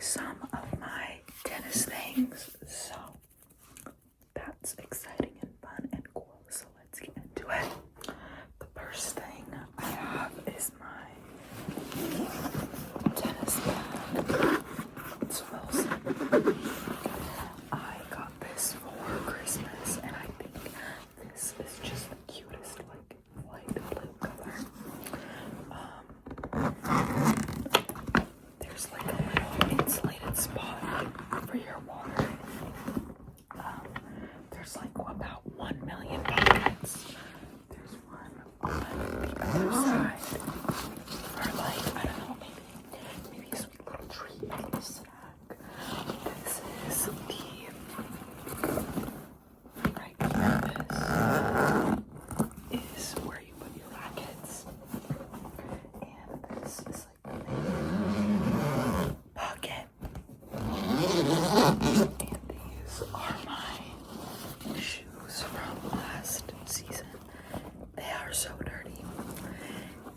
some of my tennis things. So that's exciting and fun and cool. So let's get into it. The first thing I have is my tennis bag. It's Wilson. I got this for Christmas, and I think this is just the cutest, like, light blue color. There's like a little insulated spot for your water. There's like about 1 million pockets. There's one on the other side for like, I don't know, maybe a sweet little treat, a little snack. This is the right here. This is where you put your rackets, and this is like the main pocket. And these are my shoes from last season. They are so dirty,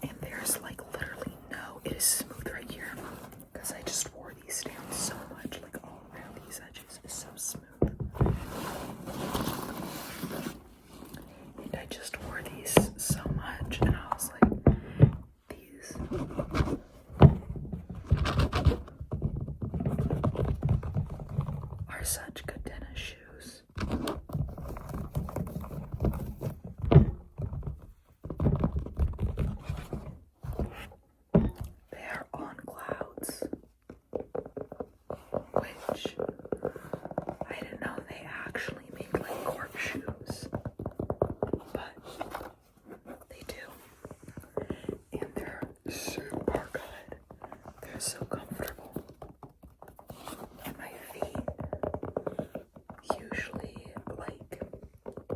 and there's like literally no, it is smooth right here because I just wore these down so much, like all around these edges is so smooth. And I just wore these so much, and I was like, these are such good tennis shoes. They are on clouds, which I didn't know they actually make like court shoes, but they do, and they're super good. They're so comfortable, and my feet usually like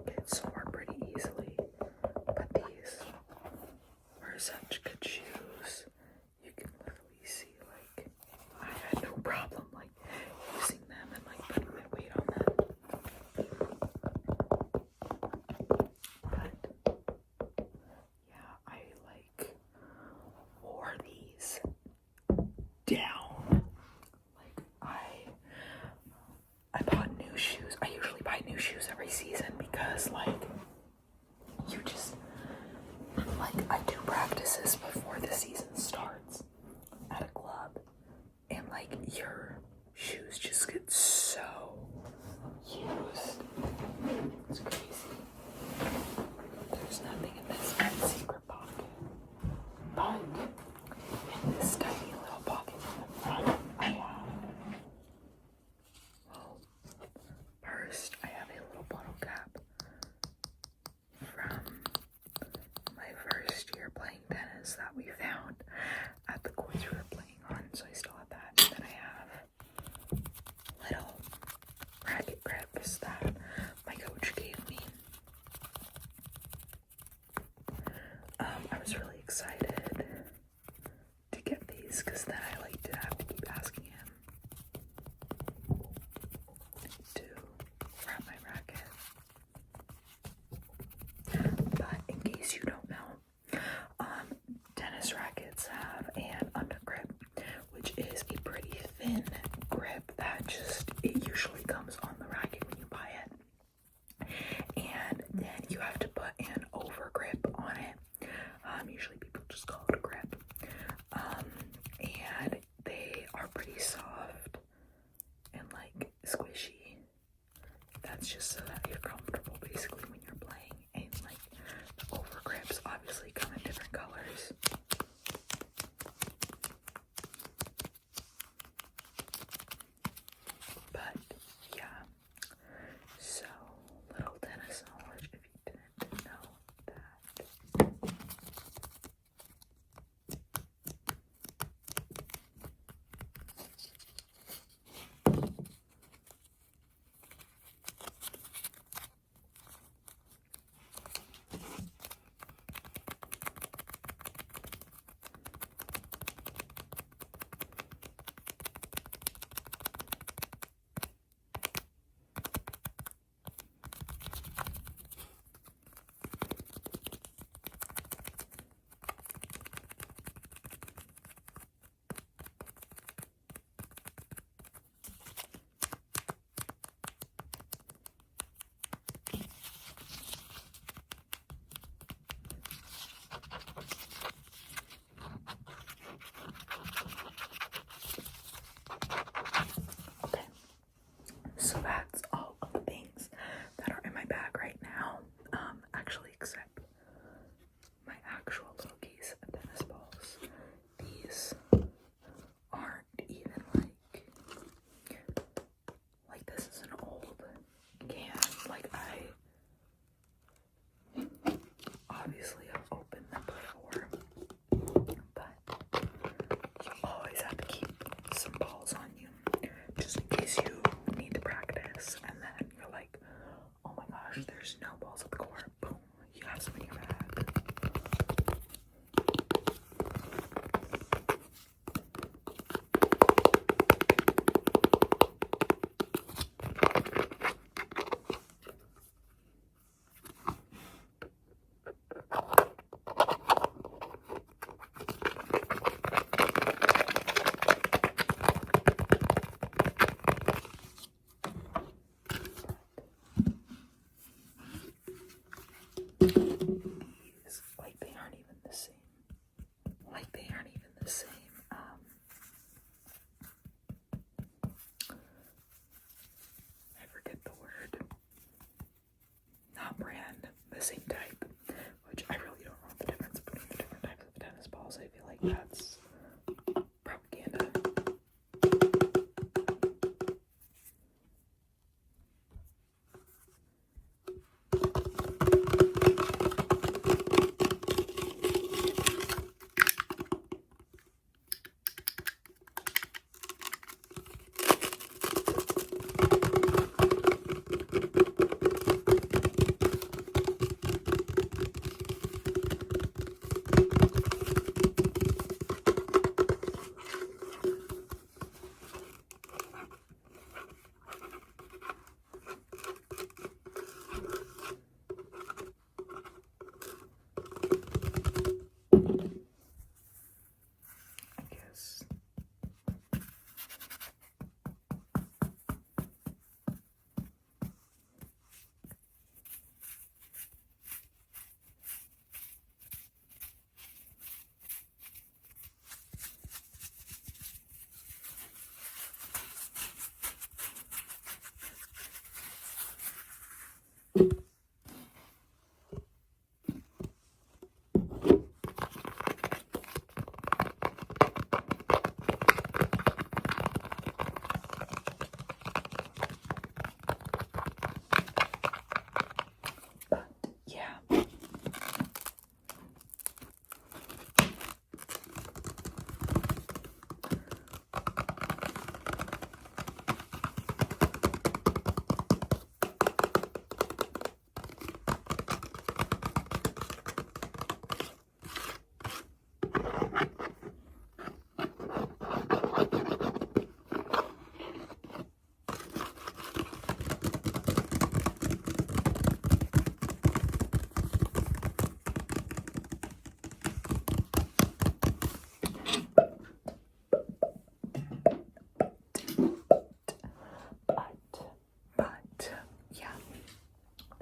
get sore pretty easily, but these are such good shoes. You can literally see, like, I had no problem like using them and like putting my weight on them. But yeah, I like wore these down. Like I bought new shoes. I usually buy new shoes every season because like you just like I do practices before the season starts at a club, and like your shoes just get so used. It's crazy. There's nothing in this secret pocket, but in this tiny little pocket in the front, I have, well, first I have a little bottle cap from my first year playing tennis that we found at the courts we were playing on, so I still have that. And then I have little racket grips that my coach gave me. I was really excited to get these because then I like didn't have to keep asking him to wrap my racket. But in case you don't know, tennis rackets have an undergrip, which is a pretty thin grip that it usually comes on the racket when you buy it. And then you have to put an overgrip on it. Usually people just call it a grip. And they are pretty soft and like squishy. That's just so that you're comfortable basically when you're playing. And like the overgrips obviously come in different colors. like that's propaganda.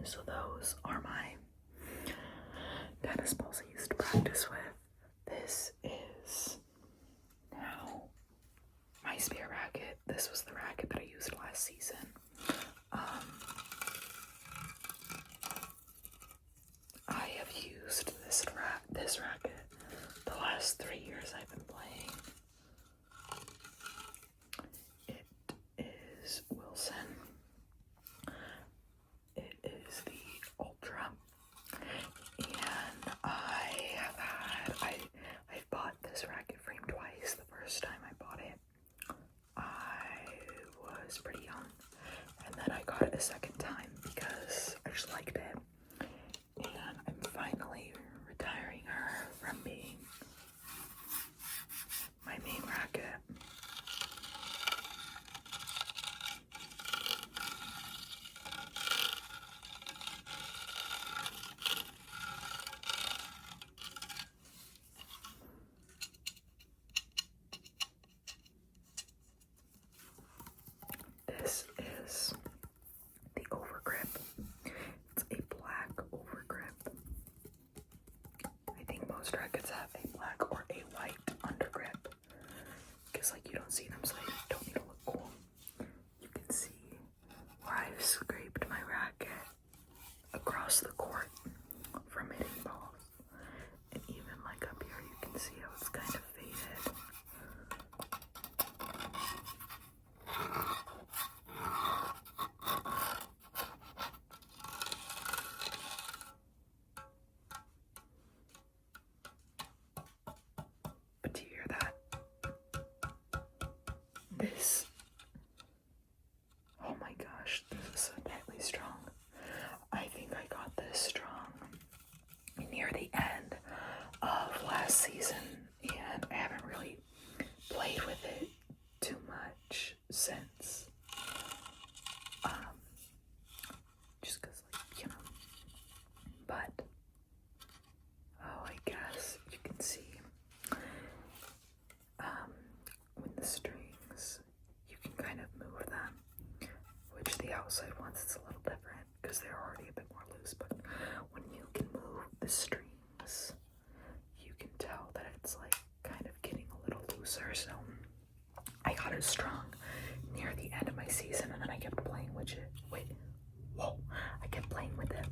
So those are my tennis balls I used to practice with. This is now my spare racket. This was the racket that I used last season. I have used this racket the last 3 years I've been playing. It is Wilson. It is the Ultra, and I've bought this racket frame twice. The first time I bought it, I was pretty young, and then I got it a second time because I just liked it, and I'm finally retiring her from being my main racket. This is the overgrip. It's a black overgrip. I think most rackets have a black or a white undergrip, because like you don't see them, so they don't need to look cool. You can see where I've scraped my racket across the court from hitting balls, and even like up here you can see how it's kind of faded. But do you hear that? This, oh my gosh, this is so deadly strong. I think I got this strong near the end of last season, and I haven't really played with it too much since. Just because, like, you know. But, oh, I guess you can see when the strings, you can kind of move them, which the outside ones, it's a little different because they're already a bit more loose, but when you can move the strings, you can tell that it's like kind of getting a little looser. So I got it strong near the end of my season, and then I kept playing with it. I kept playing with it,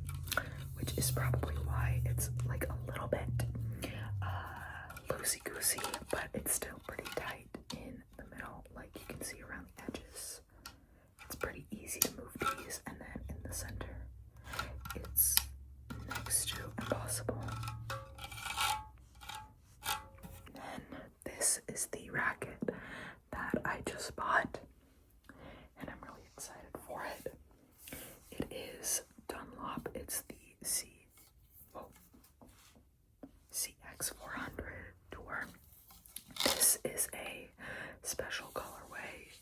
which is probably why it's like a little bit loosey-goosey, but it's still pretty tight in the middle, like you can see around the edges. It's pretty easy to move these, and then in the center, it's next to impossible. Then this is the racket that I just bought, and I'm really excited for it. It is Dunlop. It's the CX400 Tour. This is a special colorway.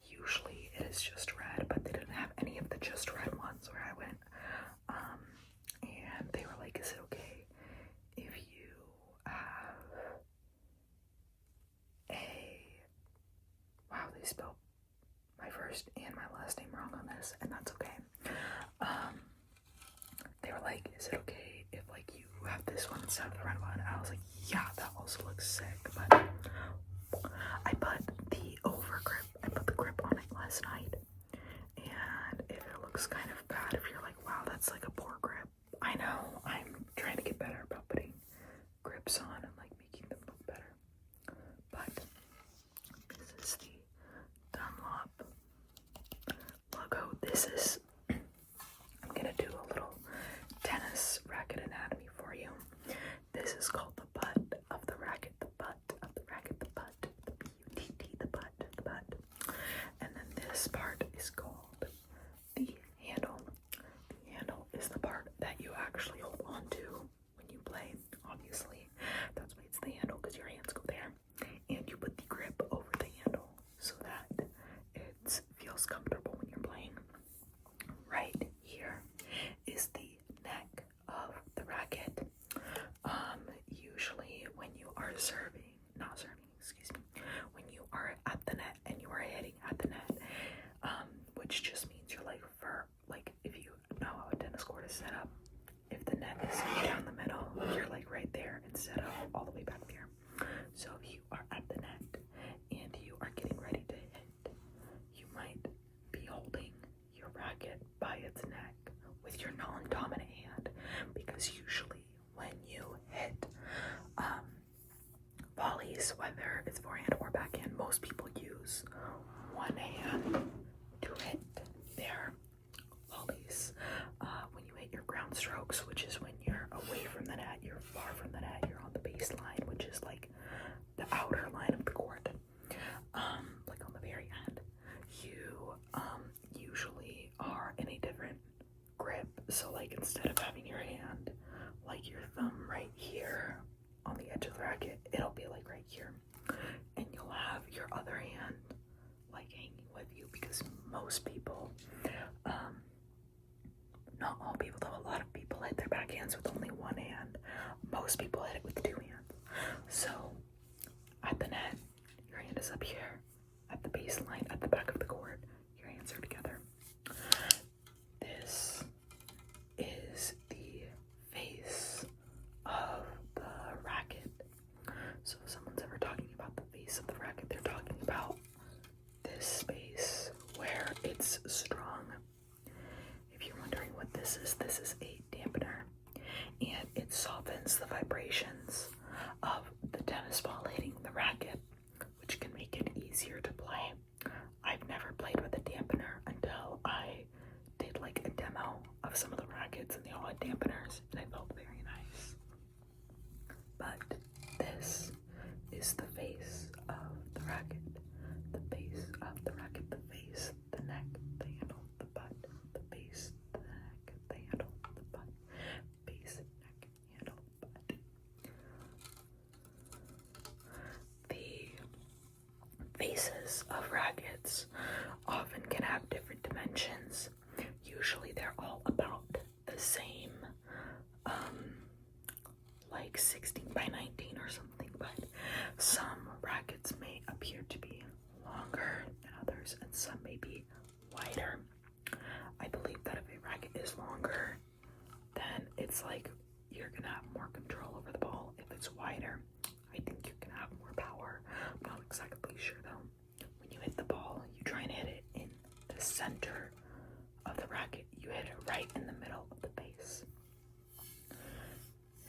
Usually it is just red, but they didn't have any of the just red ones where I went. And they were like, is it okay if you have wow, they spelled my first and my last name wrong on this, and that's okay. They were like, is it okay if like you have this one instead of the red one? And I was like, yeah, that also looks sick. But I put the over grip, I put the grip on it last night, and if it looks kind of bad, if you're like, wow, that's like a poor grip, I know, I'm trying to get better about putting grips on and like making them look better. But this is the Dunlop logo. This is, I'm gonna do a little tennis racket anatomy for you. This is called the butt of the racket, the butt of the racket, the butt, the B-U-T-T, the butt, the butt. And then this part is called the handle. The handle is the part that you actually hold on to when you play, obviously. That's why it's the handle, because your hands go there. And you put the grip over the handle so that it feels comfortable when you're playing. Right here is the neck of the racket. Usually when you are when you are at the net and you are hitting at the net, which just means you're like if you know how a tennis court is set up, if the net is down the middle, you're like right there instead of all the way back there. So if you are at the net and you are getting ready to hit, you might be holding your racket by its neck with your non-dominant hand, because usually when you hit volleys, whether it's forehand or backhand, most people use one hand to hit their volleys. When you hit your ground strokes, which is when you're away from the net, you're far from the net, you're on the baseline, which is like the outer line of the court, like on the very end, you usually are in a different grip. So like instead of having your hand like your thumb right here on the edge of the racket, it'll be like right here, and you'll have your other hand like hanging with you, because most people, not all people though, a lot of people hit their backhands with only one hand. Most people hit it with two hands. So at the net, your hand is up here. At the baseline, at the back of the court, your hands are together. This is the face of the racket. So if someone's ever talking about the face of the racket, they're talking about this space where it's strong. If you're wondering what this is a dampener, and it softens the vibrations of the tennis ball hitting the racket, which can make it easier to play. I've never played with a dampener until I did like a demo of some of the rackets, and they all had dampeners, and it felt very nice. But this is the face of the racket, the base of the racket, the face, the neck, the handle, the butt, the base, the neck, the handle, the butt, base, neck, handle, butt. The faces of rackets often can have different dimensions. Usually they're all about the same, like 16 by 19 or something, but some rackets may appear to be longer than others, and some may be wider. I believe that if a racket is longer, then it's like you're gonna have more control over the ball. If it's wider, I think you're gonna have more power. I'm not exactly sure though. When you hit the ball, you try and hit it in the center of the racket. You hit it right in the middle of the base.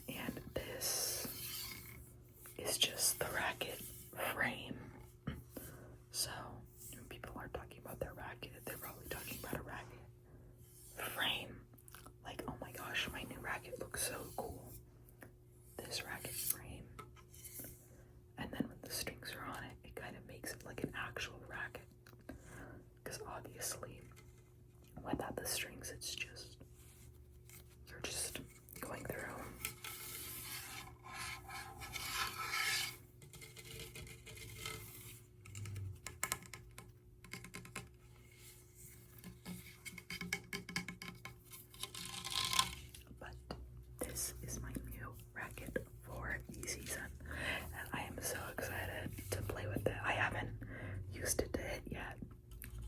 And this is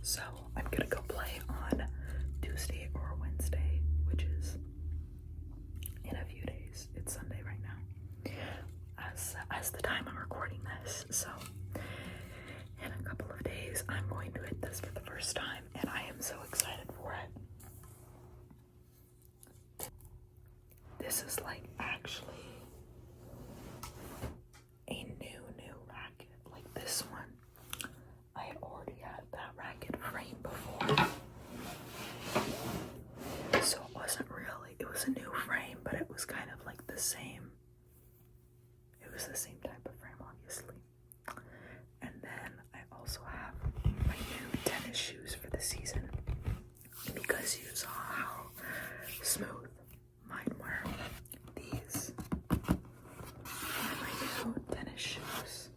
So I'm gonna go play on Tuesday or Wednesday, which is in a few days. It's Sunday right now, as the time I'm recording this. So in a couple of days, I'm going to hit this for the first time, and I am so excited for it. This is like actually a new racket. Like this one, I already had that racket frame before, so it wasn't really, it was a new frame, but it was kind of like the same. It was the same type of frame, obviously. And then I also have my new tennis shoes for the season, because you saw how smooth mine were. These are my new tennis shoes.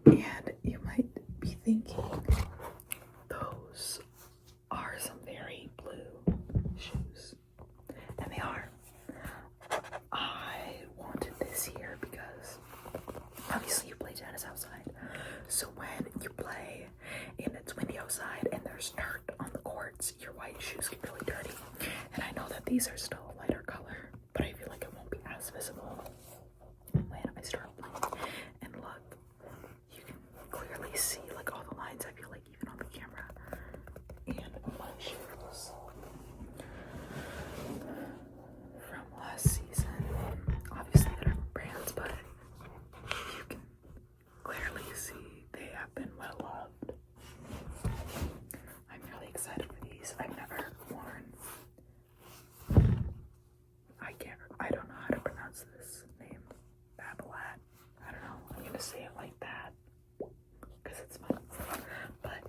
And you might be thinking, those are some very blue shoes. And they are. I wanted this here because obviously you play tennis outside. So when you play and it's windy outside and there's dirt on the courts, your white shoes get really dirty. And I know that these are still a lighter color, but I feel like it won't be as visible when I start playing. And look, you can clearly see like all the lines, I feel like, even on the camera. And my shoes from last season, obviously they're different brands, but you can clearly see they have been well loved. I'm really excited for these. I've never worn, I don't know how to pronounce this name, Babolat. I don't know, I'm gonna say it like that because it's fun. But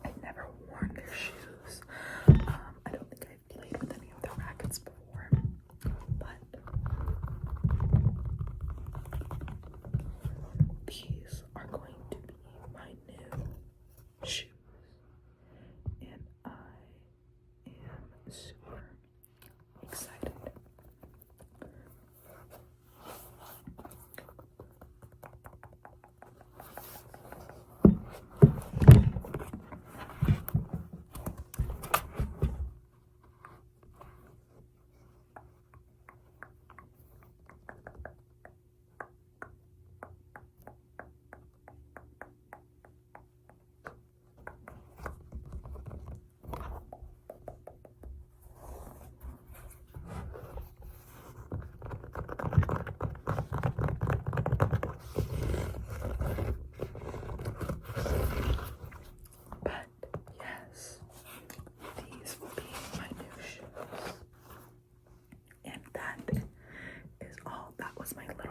I've never worn their shoes. I don't think I've played with any of their rackets before, but these are going to be my new shoes, and I am super excited. But yes, these will be my new shoes. And that is all. That was my little